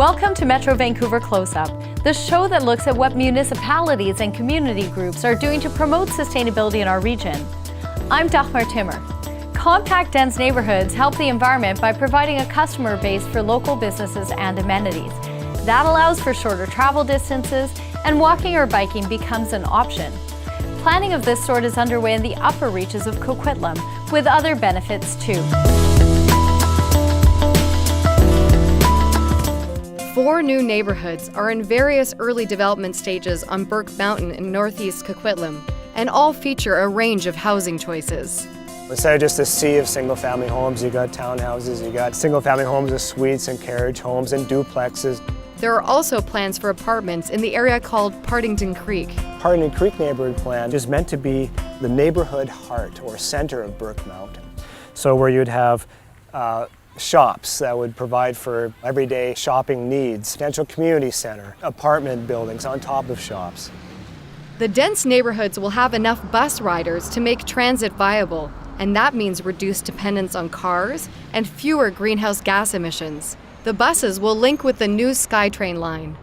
Welcome to Metro Vancouver Close-Up, the show that looks at what municipalities and community groups are doing to promote sustainability in our region. I'm Dagmar Timmer. Compact, dense neighbourhoods help the environment by providing a customer base for local businesses and amenities. That allows for shorter travel distances, and walking or biking becomes an option. Planning of this sort is underway in the upper reaches of Coquitlam, with other benefits too. 4 new neighbourhoods are in various early development stages on Burke Mountain in northeast Coquitlam, and all feature a range of housing choices. Instead of just a sea of single-family homes, you got townhouses, you got single-family homes with suites and carriage homes and duplexes. There are also plans for apartments in the area called Partington Creek. Partington Creek neighborhood plan is meant to be the neighborhood heart or center of Burke Mountain. So where you'd have shops that would provide for everyday shopping needs, potential community center, apartment buildings on top of shops. The dense neighborhoods will have enough bus riders to make transit viable, and that means reduced dependence on cars and fewer greenhouse gas emissions. The buses will link with the new SkyTrain line.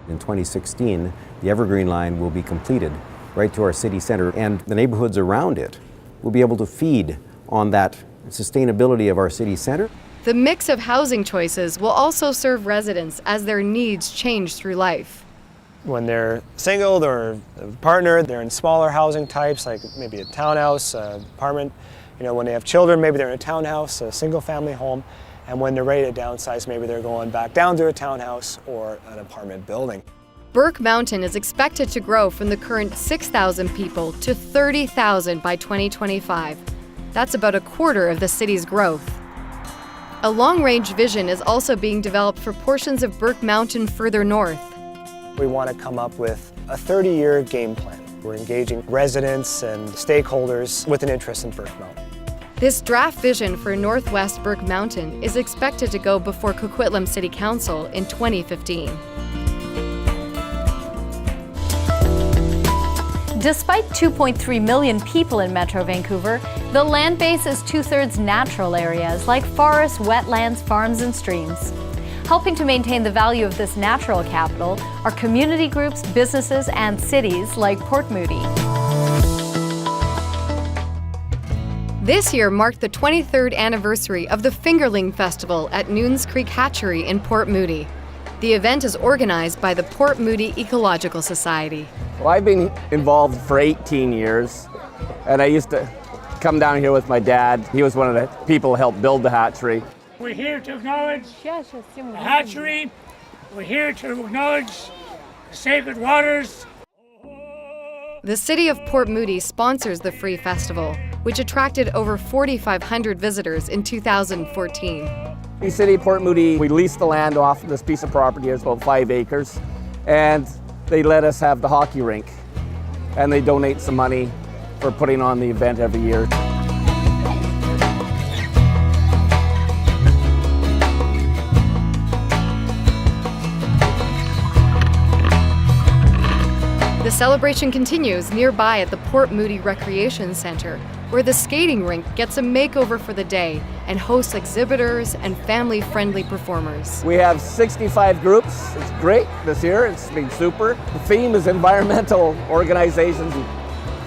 In 2016, the Evergreen line will be completed right to our city center, and the neighborhoods around it will be able to feed on that sustainability of our city center. The mix of housing choices will also serve residents as their needs change through life. When they're single or a partner, they're in smaller housing types, like maybe a townhouse, apartment. When they have children, maybe they're in a townhouse, a single-family home. And when they're ready to downsize, maybe they're going back down to a townhouse or an apartment building. Burke Mountain is expected to grow from the current 6,000 people to 30,000 by 2025. That's about a quarter of the city's growth. A long-range vision is also being developed for portions of Burke Mountain further north. We want to come up with a 30-year game plan. We're engaging residents and stakeholders with an interest in Burke Mountain. This draft vision for Northwest Burke Mountain is expected to go before Coquitlam City Council in 2015. Despite 2.3 million people in Metro Vancouver, the land base is 2/3 natural areas like forests, wetlands, farms, and streams. Helping to maintain the value of this natural capital are community groups, businesses, and cities like Port Moody. This year marked the 23rd anniversary of the Fingerling Festival at Noons Creek Hatchery in Port Moody. The event is organized by the Port Moody Ecological Society. Well, I've been involved for 18 years, and I used to come down here with my dad. He was one of the people who helped build the hatchery. We're here to acknowledge the hatchery. We're here to acknowledge the sacred waters. The city of Port Moody sponsors the free festival, which attracted over 4,500 visitors in 2014. The city of Port Moody, we leased the land off this piece of property. It's about 5 acres, and they let us have the hockey rink, and they donate some money for putting on the event every year. The celebration continues nearby at the Port Moody Recreation Centre, where the skating rink gets a makeover for the day and hosts exhibitors and family-friendly performers. We have 65 groups. It's great this year. It's been super. The theme is environmental organizations.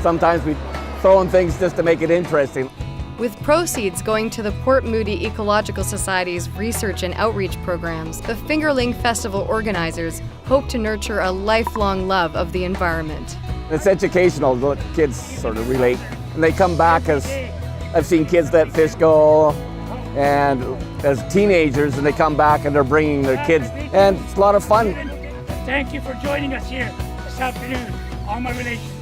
Sometimes we throw in things just to make it interesting. With proceeds going to the Port Moody Ecological Society's research and outreach programs, the Fingerling Festival organizers hope to nurture a lifelong love of the environment. It's educational. The kids sort of relate. And they come back as I've seen kids let fish go, and as teenagers, and they come back and they're bringing their kids, and it's a lot of fun. Thank you for joining us here this afternoon. All my relations.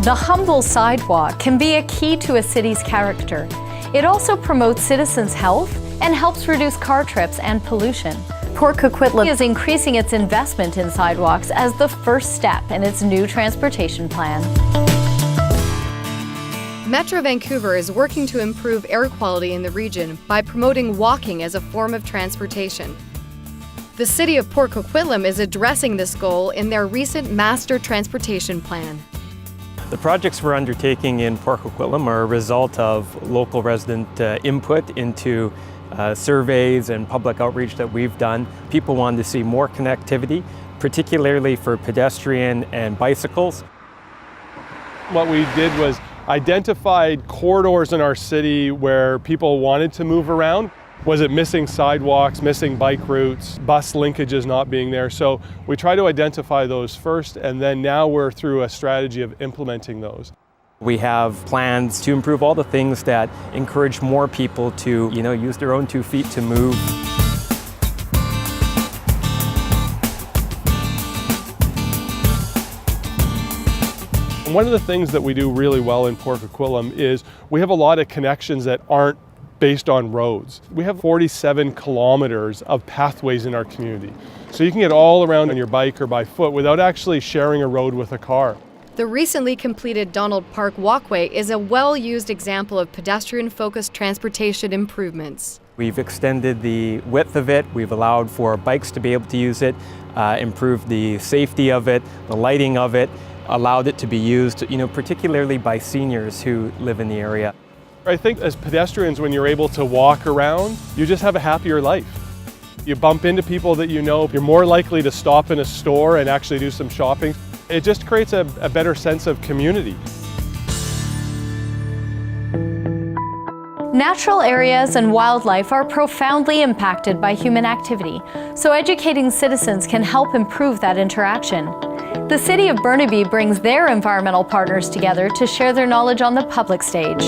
The humble sidewalk can be a key to a city's character. It also promotes citizens' health and helps reduce car trips and pollution. Port Coquitlam is increasing its investment in sidewalks as the first step in its new transportation plan. Metro Vancouver is working to improve air quality in the region by promoting walking as a form of transportation. The city of Port Coquitlam is addressing this goal in their recent master transportation plan. The projects we're undertaking in Port Coquitlam are a result of local resident input into surveys and public outreach that we've done, people wanted to see more connectivity, particularly for pedestrian and bicycles. What we did was identified corridors in our city where people wanted to move around. Was it missing sidewalks, missing bike routes, bus linkages not being there? So we try to identify those first, and then now we're through a strategy of implementing those. We have plans to improve all the things that encourage more people to, use their own 2 feet to move. One of the things that we do really well in Port Coquitlam is we have a lot of connections that aren't based on roads. We have 47 kilometers of pathways in our community. So you can get all around on your bike or by foot without actually sharing a road with a car. The recently completed Donald Park walkway is a well-used example of pedestrian-focused transportation improvements. We've extended the width of it, we've allowed for bikes to be able to use it, improved the safety of it, the lighting of it, allowed it to be used, particularly by seniors who live in the area. I think as pedestrians, when you're able to walk around, you just have a happier life. You bump into people that you know, you're more likely to stop in a store and actually do some shopping. It just creates a better sense of community. Natural areas and wildlife are profoundly impacted by human activity, so educating citizens can help improve that interaction. The City of Burnaby brings their environmental partners together to share their knowledge on the public stage.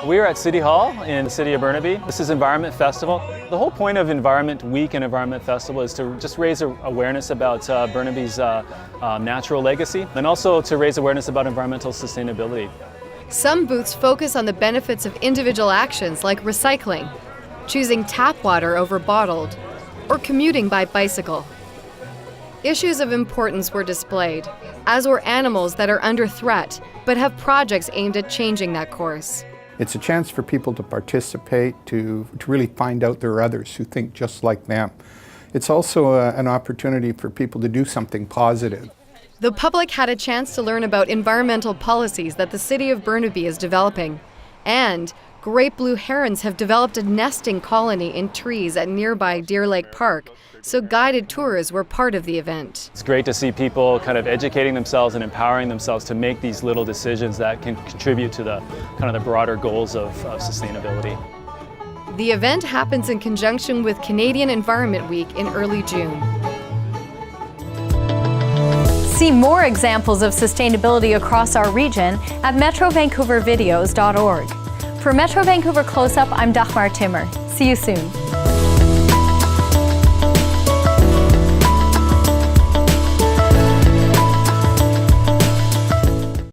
We are at City Hall in the city of Burnaby. This is Environment Festival. The whole point of Environment Week and Environment Festival is to just raise awareness about Burnaby's natural legacy, and also to raise awareness about environmental sustainability. Some booths focus on the benefits of individual actions like recycling, choosing tap water over bottled, or commuting by bicycle. Issues of importance were displayed, as were animals that are under threat, but have projects aimed at changing that course. It's a chance for people to participate, to really find out there are others who think just like them. It's also an opportunity for people to do something positive. The public had a chance to learn about environmental policies that the city of Burnaby is developing. And great blue herons have developed a nesting colony in trees at nearby Deer Lake Park, so guided tours were part of the event. It's great to see people kind of educating themselves and empowering themselves to make these little decisions that can contribute to the broader goals of sustainability. The event happens in conjunction with Canadian Environment Week in early June. See more examples of sustainability across our region at metrovancouvervideos.org. For Metro Vancouver Close-Up, I'm Dagmar Timmer. See you soon.